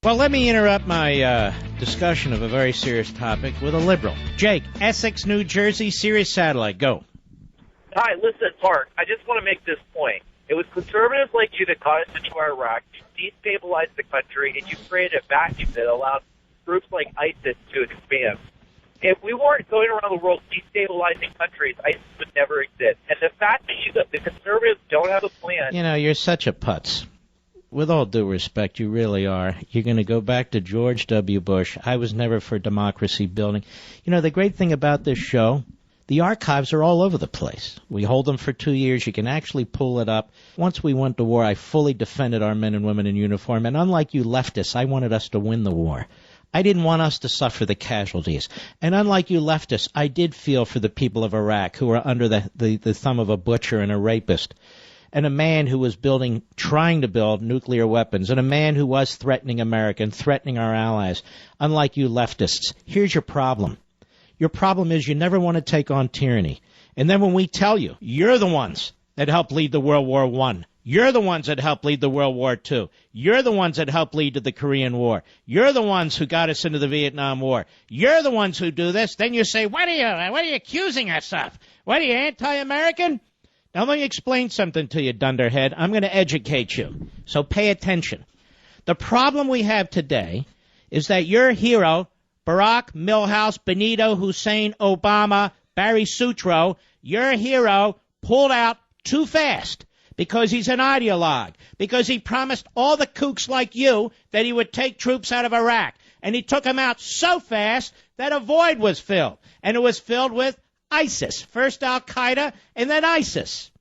Well, let me interrupt my discussion of a very serious topic with a liberal. Jake, Essex, New Jersey, Sirius Satellite, go. Hi, listen, Mark, I just want to make this point. It was conservatives like you that got us into Iraq, you destabilized the country, and you created a vacuum that allowed groups like ISIS to expand. If we weren't going around the world destabilizing countries, ISIS would never exist. And the fact that the conservatives don't have a plan... You know, you're such a putz. With all due respect, you really are. You're going to go back to George W. Bush. I was never for democracy building. You know, the great thing about this show, the archives are all over the place. We hold them for 2 years. You can actually pull it up. Once we went to war, I fully defended our men and women in uniform. And unlike you leftists, I wanted us to win the war. I didn't want us to suffer the casualties. And unlike you leftists, I did feel for the people of Iraq who were under the thumb of a butcher and a rapist, and a man who was trying to build nuclear weapons, and a man who was threatening America and threatening our allies. Unlike you leftists, here's your problem. Your problem is you never want to take on tyranny. And then when we tell you, you're the ones that helped lead the World War I. You're the ones that helped lead the World War II. You're the ones that helped lead to the Korean War. You're the ones who got us into the Vietnam War. You're the ones who do this. Then you say, what are you accusing us of? What are you, anti-American? Now let me explain something to you, dunderhead. I'm going to educate you. So pay attention. The problem we have today is that your hero, Barack, Milhouse, Benito, Hussein, Obama, Barry Sutro, your hero pulled out too fast because he's an ideologue, because he promised all the kooks like you that he would take troops out of Iraq. And he took them out so fast that a void was filled. And it was filled with ISIS. First Al-Qaeda and then ISIS.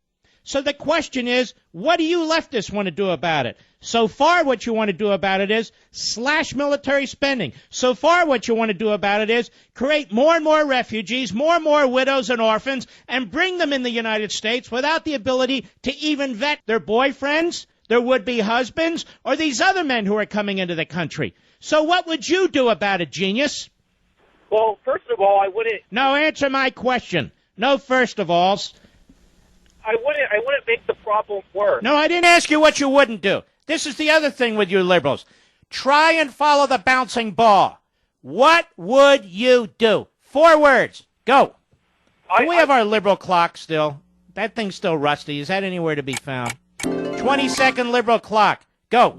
So the question is, what do you leftists want to do about it? So far, what you want to do about it is slash military spending. So far, what you want to do about it is create more and more refugees, more and more widows and orphans, and bring them in the United States without the ability to even vet their boyfriends, their would-be husbands, or these other men who are coming into the country. So what would you do about it, genius? Well, first of all, I wouldn't... No, answer my question. No first of alls. I wouldn't make the problem worse. No, I didn't ask you what you wouldn't do. This is the other thing with you liberals. Try and follow the bouncing ball. What would you do? 4 words. Go. Do we have our liberal clock still? That thing's still rusty. Is that anywhere to be found? 20-second liberal clock. Go.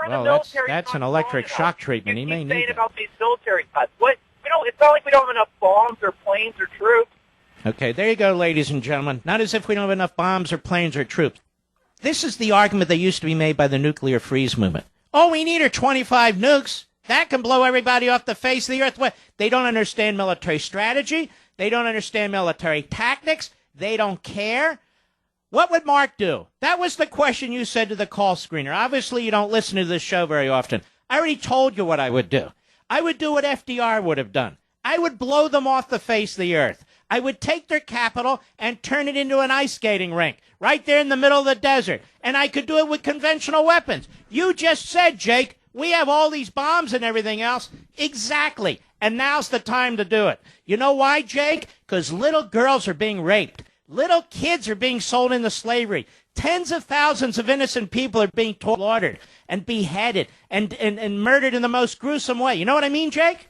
Well, that's an electric shock treatment. He may need that. About these military cuts. It's not like we don't have enough bombs or planes or troops. Okay, there you go, ladies and gentlemen. Not as if we don't have enough bombs or planes or troops. This is the argument that used to be made by the nuclear freeze movement. All we need are 25 nukes. That can blow everybody off the face of the earth. They don't understand military strategy. They don't understand military tactics. They don't care. What would Mark do? That was the question you said to the call screener. Obviously, you don't listen to this show very often. I already told you what I would do. I would do what FDR would have done. I would blow them off the face of the earth. I would take their capital and turn it into an ice skating rink right there in the middle of the desert. And I could do it with conventional weapons. You just said, Jake, we have all these bombs and everything else. Exactly. And now's the time to do it. You know why, Jake? Because little girls are being raped. Little kids are being sold into slavery. Tens of thousands of innocent people are being slaughtered and beheaded and murdered in the most gruesome way. You know what I mean, Jake?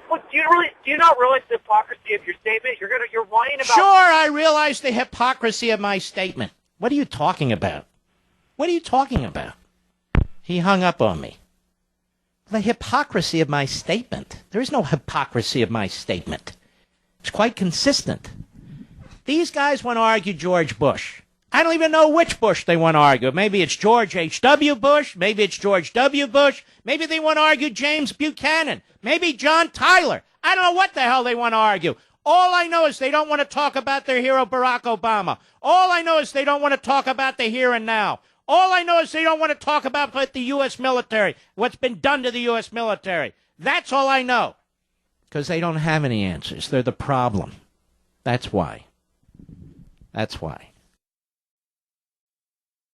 Well, do you not realize the hypocrisy of your statement? You're whining about... Sure, I realize the hypocrisy of my statement. What are you talking about? What are you talking about? He hung up on me. The hypocrisy of my statement. There is no hypocrisy of my statement. It's quite consistent. These guys want to argue George Bush. I don't even know which Bush they want to argue. Maybe it's George H.W. Bush. Maybe it's George W. Bush. Maybe they want to argue James Buchanan. Maybe John Tyler. I don't know what the hell they want to argue. All I know is they don't want to talk about their hero, Barack Obama. All I know is they don't want to talk about the here and now. All I know is they don't want to talk about the U.S. military, what's been done to the U.S. military. That's all I know. Because they don't have any answers. They're the problem. That's why. That's why.